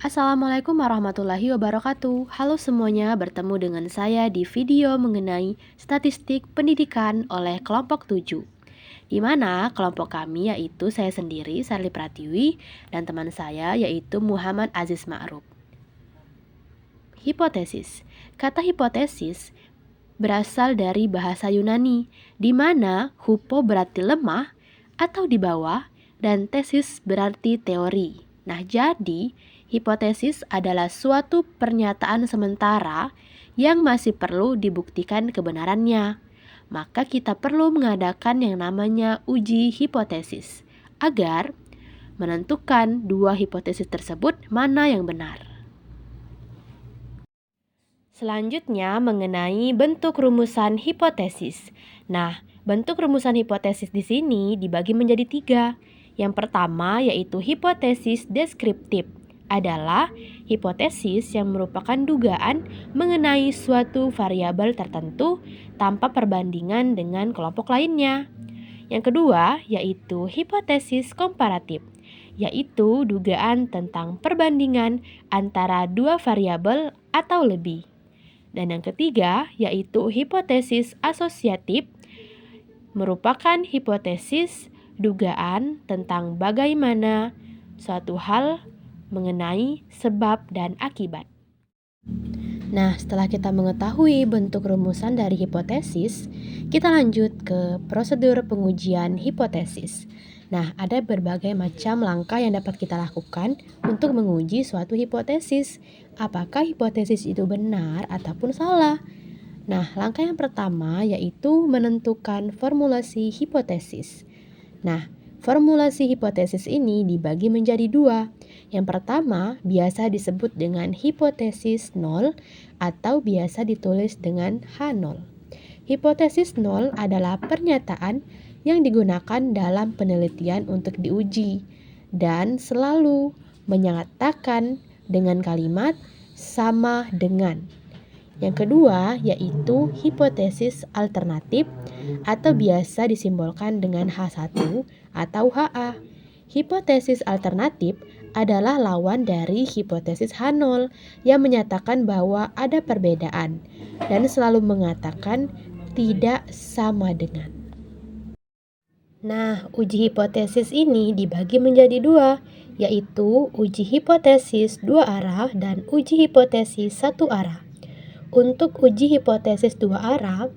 Assalamualaikum warahmatullahi wabarakatuh. Halo semuanya, bertemu dengan saya di video mengenai statistik pendidikan oleh kelompok 7. Di mana kelompok kami yaitu saya sendiri, Sarli Pratiwi, dan teman saya yaitu Muhammad Aziz Ma'ruf. Hipotesis. Kata hipotesis berasal dari bahasa Yunani, di mana hupo berarti lemah atau di bawah dan tesis berarti teori. Nah, jadi hipotesis adalah suatu pernyataan sementara yang masih perlu dibuktikan kebenarannya. Maka kita perlu mengadakan yang namanya uji hipotesis agar menentukan dua hipotesis tersebut mana yang benar. Selanjutnya mengenai bentuk rumusan hipotesis. Nah, bentuk rumusan hipotesis di sini dibagi menjadi 3. Yang pertama yaitu hipotesis deskriptif, adalah hipotesis yang merupakan dugaan mengenai suatu variabel tertentu tanpa perbandingan dengan kelompok lainnya. Yang kedua yaitu hipotesis komparatif, yaitu dugaan tentang perbandingan antara dua variabel atau lebih. Dan yang ketiga yaitu hipotesis asosiatif, merupakan hipotesis dugaan tentang bagaimana suatu hal mengenai sebab dan akibat. Nah, setelah kita mengetahui bentuk rumusan dari hipotesis, kita lanjut ke prosedur pengujian hipotesis. Nah, ada berbagai macam langkah yang dapat kita lakukan untuk menguji suatu hipotesis. Apakah hipotesis itu benar ataupun salah? Nah, langkah yang pertama yaitu menentukan formulasi hipotesis. Nah, formulasi hipotesis ini dibagi menjadi 2. Yang pertama biasa disebut dengan hipotesis 0 atau biasa ditulis dengan H0. Hipotesis 0 adalah pernyataan yang digunakan dalam penelitian untuk diuji dan selalu menyatakan dengan kalimat sama dengan. Yang kedua yaitu hipotesis alternatif atau biasa disimbolkan dengan H1 atau HA. Hipotesis alternatif adalah lawan dari hipotesis H0 yang menyatakan bahwa ada perbedaan dan selalu mengatakan tidak sama dengan. Nah, uji hipotesis ini dibagi menjadi 2, yaitu uji hipotesis 2 arah dan uji hipotesis 1 arah. Untuk uji hipotesis 2 arah,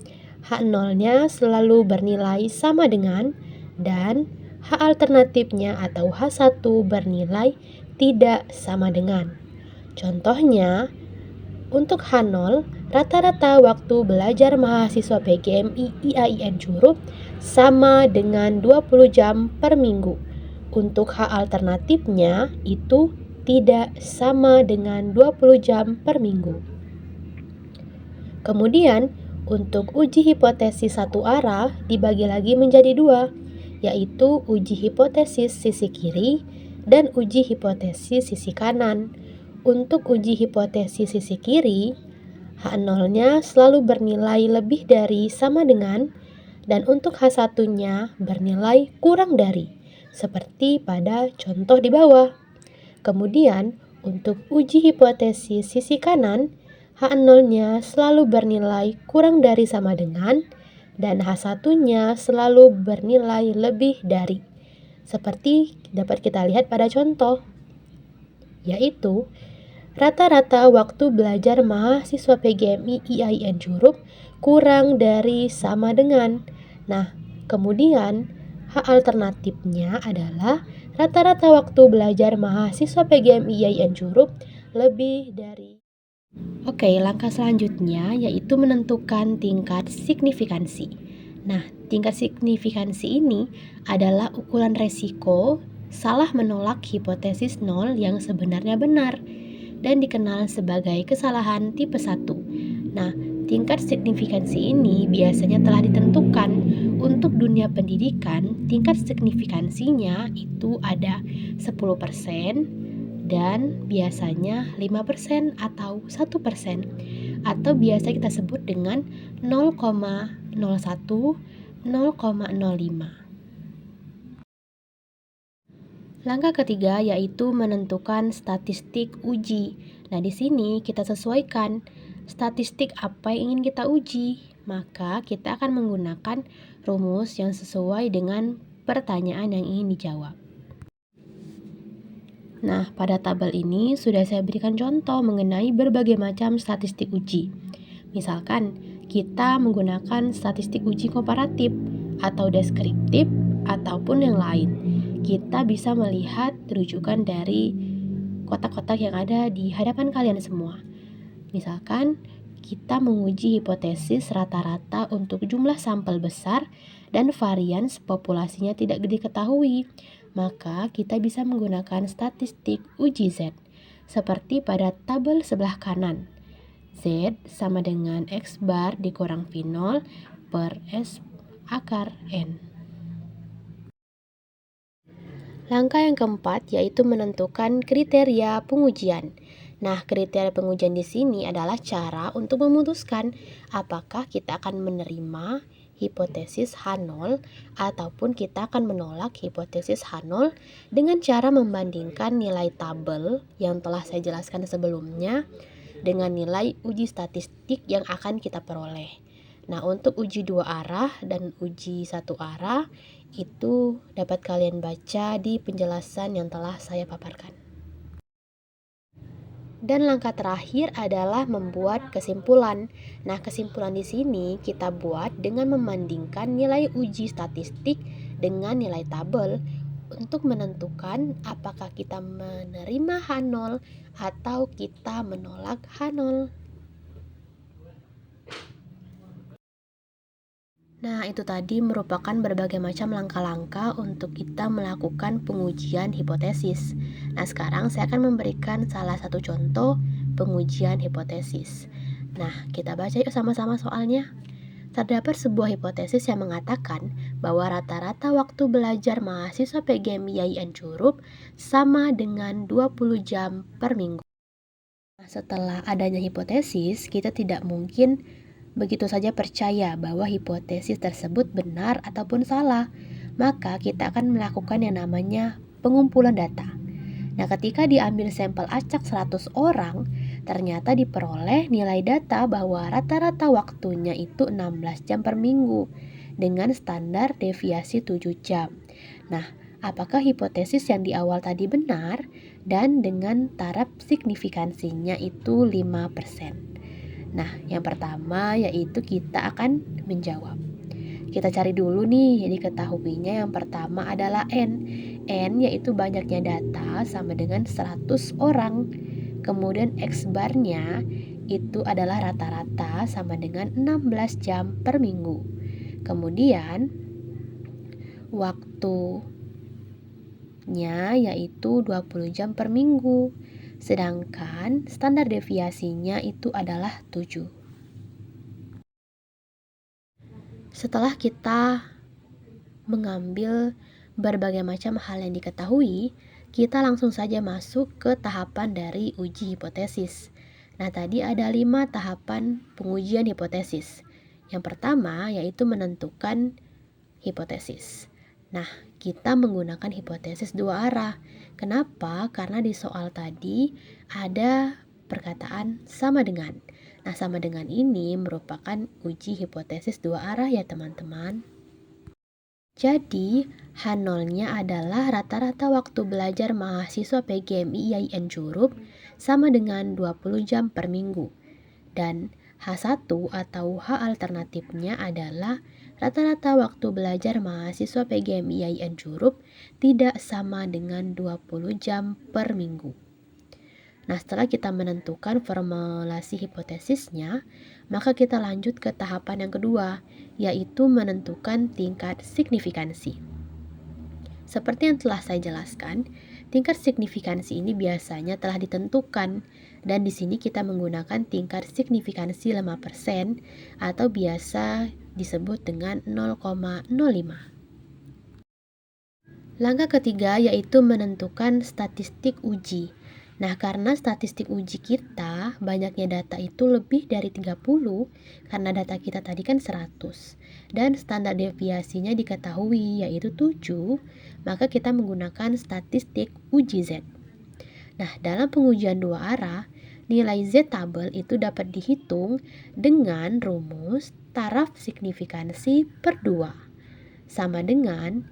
H0-nya selalu bernilai sama dengan dan H alternatifnya atau H1 bernilai tidak sama dengan. Contohnya, untuk H0, rata-rata waktu belajar mahasiswa PGMI IAIN Curup sama dengan 20 jam per minggu. Untuk H alternatifnya itu tidak sama dengan 20 jam per minggu. Kemudian, untuk uji hipotesis 1 arah dibagi lagi menjadi 2, yaitu uji hipotesis sisi kiri dan uji hipotesis sisi kanan. Untuk uji hipotesis sisi kiri, H0-nya selalu bernilai lebih dari sama dengan, dan untuk H1-nya bernilai kurang dari, seperti pada contoh di bawah. Kemudian, untuk uji hipotesis sisi kanan, H0-nya selalu bernilai kurang dari sama dengan, dan H1-nya selalu bernilai lebih dari, seperti dapat kita lihat pada contoh, yaitu rata-rata waktu belajar mahasiswa PGMI IAIN Curup kurang dari sama dengan. Nah, kemudian H alternatifnya adalah rata-rata waktu belajar mahasiswa PGMI IAIN Curup lebih dari. Oke, langkah selanjutnya yaitu menentukan tingkat signifikansi. Nah, tingkat signifikansi ini adalah ukuran resiko salah menolak hipotesis 0 yang sebenarnya benar dan dikenal sebagai kesalahan tipe 1. Nah, tingkat signifikansi ini biasanya telah ditentukan. Untuk dunia pendidikan, tingkat signifikansinya itu ada 10% dan biasanya 5% atau 1%, atau biasa kita sebut dengan 0,01, 0,05. Langkah ketiga yaitu menentukan statistik uji. Nah, di sini kita sesuaikan statistik apa yang ingin kita uji. Maka kita akan menggunakan rumus yang sesuai dengan pertanyaan yang ingin dijawab. Nah, pada tabel ini sudah saya berikan contoh mengenai berbagai macam statistik uji. Misalkan, kita menggunakan statistik uji komparatif atau deskriptif ataupun yang lain. Kita bisa melihat rujukan dari kotak-kotak yang ada di hadapan kalian semua. Misalkan, kita menguji hipotesis rata-rata untuk jumlah sampel besar dan varians populasinya tidak diketahui. Maka kita bisa menggunakan statistik uji Z, seperti pada tabel sebelah kanan. Z sama dengan X bar dikurang V0 per S akar N. Langkah yang keempat yaitu menentukan kriteria pengujian. Nah, kriteria pengujian di sini adalah cara untuk memutuskan apakah kita akan menerima hipotesis H0 ataupun kita akan menolak hipotesis H0 dengan cara membandingkan nilai tabel yang telah saya jelaskan sebelumnya dengan nilai uji statistik yang akan kita peroleh. Nah, untuk uji dua arah dan uji satu arah itu dapat kalian baca di penjelasan yang telah saya paparkan. Dan langkah terakhir adalah membuat kesimpulan. Nah, kesimpulan di sini kita buat dengan membandingkan nilai uji statistik dengan nilai tabel untuk menentukan apakah kita menerima H0 atau kita menolak H0. Nah, itu tadi merupakan berbagai macam langkah-langkah untuk kita melakukan pengujian hipotesis. Nah, sekarang saya akan memberikan salah satu contoh pengujian hipotesis. Nah, kita baca yuk sama-sama soalnya. Terdapat sebuah hipotesis yang mengatakan bahwa rata-rata waktu belajar mahasiswa PGM IAIN Curup sama dengan 20 jam per minggu. Nah, setelah adanya hipotesis, kita tidak mungkin begitu saja percaya bahwa hipotesis tersebut benar ataupun salah, maka kita akan melakukan yang namanya pengumpulan data. Nah, ketika diambil sampel acak 100 orang, ternyata diperoleh nilai data bahwa rata-rata waktunya itu 16 jam per minggu dengan standar deviasi 7 jam. Nah, apakah hipotesis yang di awal tadi benar dan dengan taraf signifikansinya itu 5%? Nah, yang pertama yaitu kita akan menjawab. Kita cari dulu nih, diketahuinya yang pertama adalah N. N yaitu banyaknya data sama dengan 100 orang. Kemudian X barnya itu adalah rata-rata sama dengan 16 jam per minggu. Kemudian waktunya yaitu 20 jam per minggu. Sedangkan standar deviasinya itu adalah 7. Setelah kita mengambil berbagai macam hal yang diketahui, kita langsung saja masuk ke tahapan dari uji hipotesis. Nah, tadi ada 5 tahapan pengujian hipotesis. Yang pertama yaitu menentukan hipotesis. Nah, kita menggunakan hipotesis dua arah. Kenapa? Karena di soal tadi ada perkataan sama dengan. Nah, sama dengan ini merupakan uji hipotesis dua arah ya teman-teman. Jadi, H0-nya adalah rata-rata waktu belajar mahasiswa PGMI IAIN Curup sama dengan 20 jam per minggu. Dan H1 atau H alternatifnya adalah rata-rata waktu belajar mahasiswa PGMI IAIN Curup tidak sama dengan 20 jam per minggu. Nah, setelah kita menentukan formulasi hipotesisnya, maka kita lanjut ke tahapan yang kedua, yaitu menentukan tingkat signifikansi. Seperti yang telah saya jelaskan, tingkat signifikansi ini biasanya telah ditentukan, dan di sini kita menggunakan tingkat signifikansi 5% atau biasa disebut dengan 0,05. Langkah ketiga yaitu menentukan statistik uji. Nah, karena statistik uji kita banyaknya data itu lebih dari 30, karena data kita tadi kan 100, dan standar deviasinya diketahui yaitu 7, maka kita menggunakan statistik uji Z. Nah, dalam pengujian dua arah, nilai Z tabel itu dapat dihitung dengan rumus taraf signifikansi per 2, sama dengan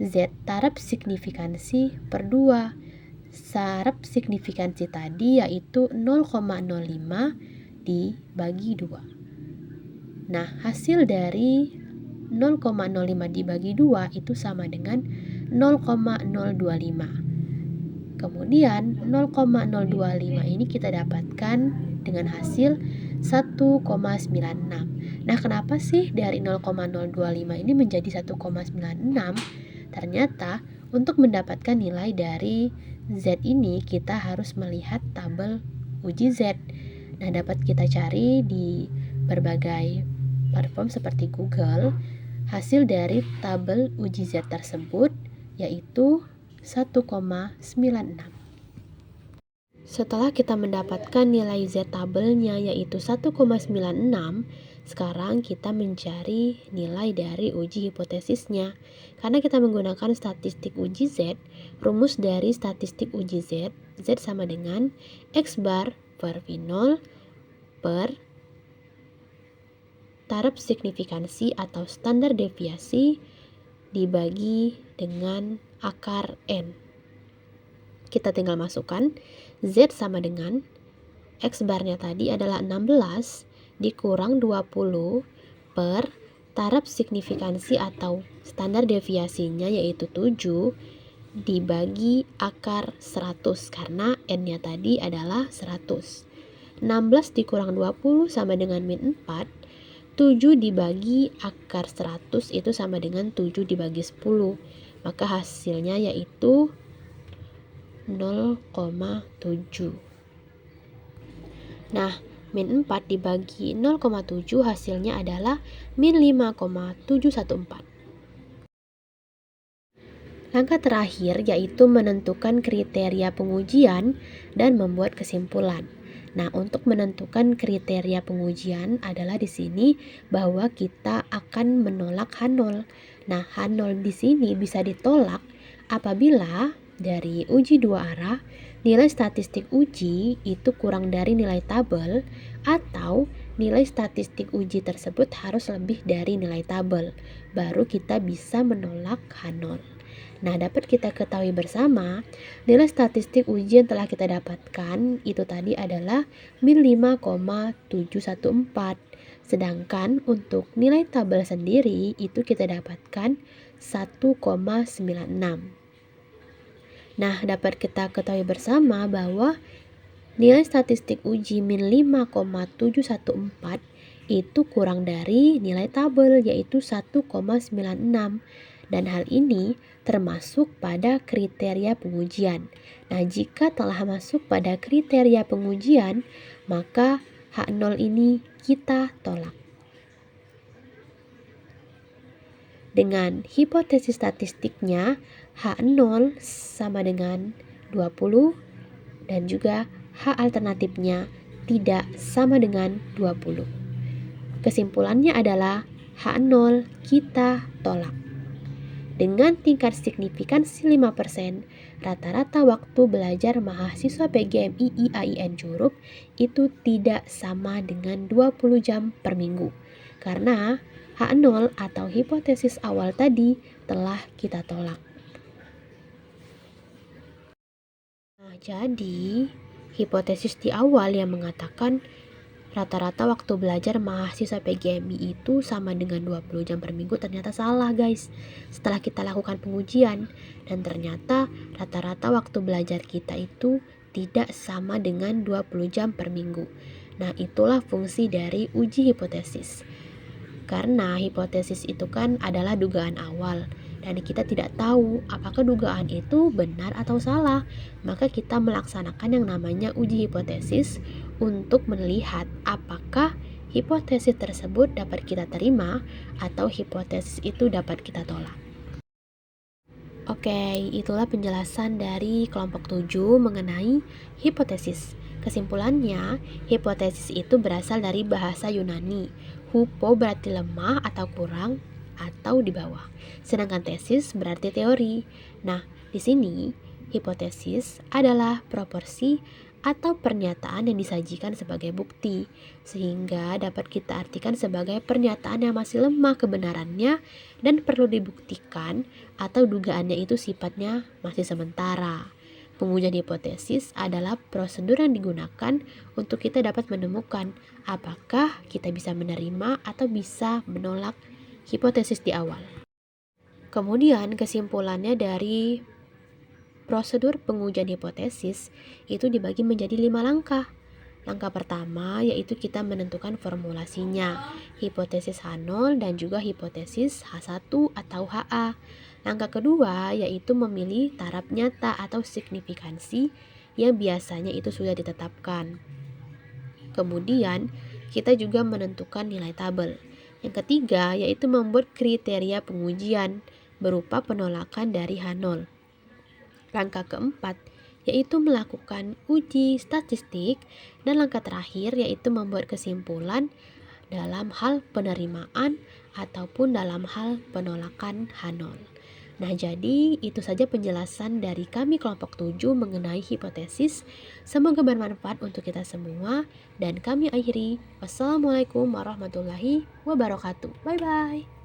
Z taraf signifikansi per 2. Taraf signifikansi tadi yaitu 0,05 dibagi 2. Nah, hasil dari 0,05 dibagi 2 itu sama dengan 0,025. Kemudian 0,025 ini kita dapatkan dengan hasil 1,96. Nah, kenapa sih dari 0,025 ini menjadi 1,96? Ternyata untuk mendapatkan nilai dari Z ini kita harus melihat tabel uji Z. Nah, dapat kita cari di berbagai platform seperti Google. Hasil dari tabel uji Z tersebut yaitu 1,96. Setelah kita mendapatkan nilai Z tabelnya yaitu 1,96, sekarang kita mencari nilai dari uji hipotesisnya. Karena kita menggunakan statistik uji Z, rumus dari statistik uji Z, Z sama dengan X bar per V0 per taraf signifikansi atau standar deviasi dibagi dengan akar N. Kita tinggal masukkan Z sama dengan X barnya tadi adalah 16 dikurang 20 per taraf signifikansi atau standar deviasinya yaitu 7 dibagi akar 100 karena N-nya tadi adalah 100. 16 dikurang 20 sama dengan min 4. 7 dibagi akar 100 itu sama dengan 7 dibagi 10. Maka hasilnya yaitu 0,7. Nah, min 4 dibagi 0,7 hasilnya adalah min 5,714. Langkah terakhir yaitu menentukan kriteria pengujian dan membuat kesimpulan. Nah, untuk menentukan kriteria pengujian adalah di sini bahwa kita akan menolak H0. Nah, H0 di sini bisa ditolak apabila dari uji dua arah nilai statistik uji itu kurang dari nilai tabel atau nilai statistik uji tersebut harus lebih dari nilai tabel. Baru kita bisa menolak H0. Nah, dapat kita ketahui bersama, nilai statistik uji yang telah kita dapatkan itu tadi adalah min 5,714. Sedangkan untuk nilai tabel sendiri itu kita dapatkan 1,96. Nah, dapat kita ketahui bersama bahwa nilai statistik uji min 5,714 itu kurang dari nilai tabel yaitu 1,96. Dan hal ini termasuk pada kriteria pengujian. Nah, jika telah masuk pada kriteria pengujian, maka H0 ini kita tolak. Dengan hipotesis statistiknya, H0 sama dengan 20 dan juga H alternatifnya tidak sama dengan 20. Kesimpulannya adalah H0 kita tolak. Dengan tingkat signifikansi 5%, rata-rata waktu belajar mahasiswa PGMI IAIN Curup itu tidak sama dengan 20 jam per minggu. Karena H0 atau hipotesis awal tadi telah kita tolak. Nah, jadi hipotesis di awal yang mengatakan rata-rata waktu belajar mahasiswa PGMI itu sama dengan 20 jam per minggu ternyata salah, guys. Setelah kita lakukan pengujian dan ternyata rata-rata waktu belajar kita itu tidak sama dengan 20 jam per minggu. Nah, itulah fungsi dari uji hipotesis. Karena hipotesis itu kan adalah dugaan awal dan kita tidak tahu apakah dugaan itu benar atau salah. Maka kita melaksanakan yang namanya uji hipotesis untuk melihat apakah hipotesis tersebut dapat kita terima atau hipotesis itu dapat kita tolak. Oke, itulah penjelasan dari kelompok 7 mengenai hipotesis. Kesimpulannya, hipotesis itu berasal dari bahasa Yunani. Hupo berarti lemah atau kurang, atau di bawah. Sedangkan tesis berarti teori. Nah, di sini hipotesis adalah proporsi atau pernyataan yang disajikan sebagai bukti, sehingga dapat kita artikan sebagai pernyataan yang masih lemah kebenarannya dan perlu dibuktikan atau dugaannya itu sifatnya masih sementara. Pengujian hipotesis adalah prosedur yang digunakan untuk kita dapat menemukan apakah kita bisa menerima atau bisa menolak hipotesis di awal. Kemudian kesimpulannya dari prosedur pengujian hipotesis itu dibagi menjadi 5 langkah. Langkah pertama yaitu kita menentukan formulasinya, hipotesis H0 dan juga hipotesis H1 atau HA. Langkah kedua yaitu memilih taraf nyata atau signifikansi yang biasanya itu sudah ditetapkan. Kemudian kita juga menentukan nilai tabel. Yang ketiga yaitu membuat kriteria pengujian berupa penolakan dari H0. Langkah keempat yaitu melakukan uji statistik, dan langkah terakhir yaitu membuat kesimpulan dalam hal penerimaan ataupun dalam hal penolakan H0. Nah, jadi itu saja penjelasan dari kami kelompok 7 mengenai hipotesis. Semoga bermanfaat untuk kita semua, dan kami akhiri. Wassalamualaikum warahmatullahi wabarakatuh. Bye bye.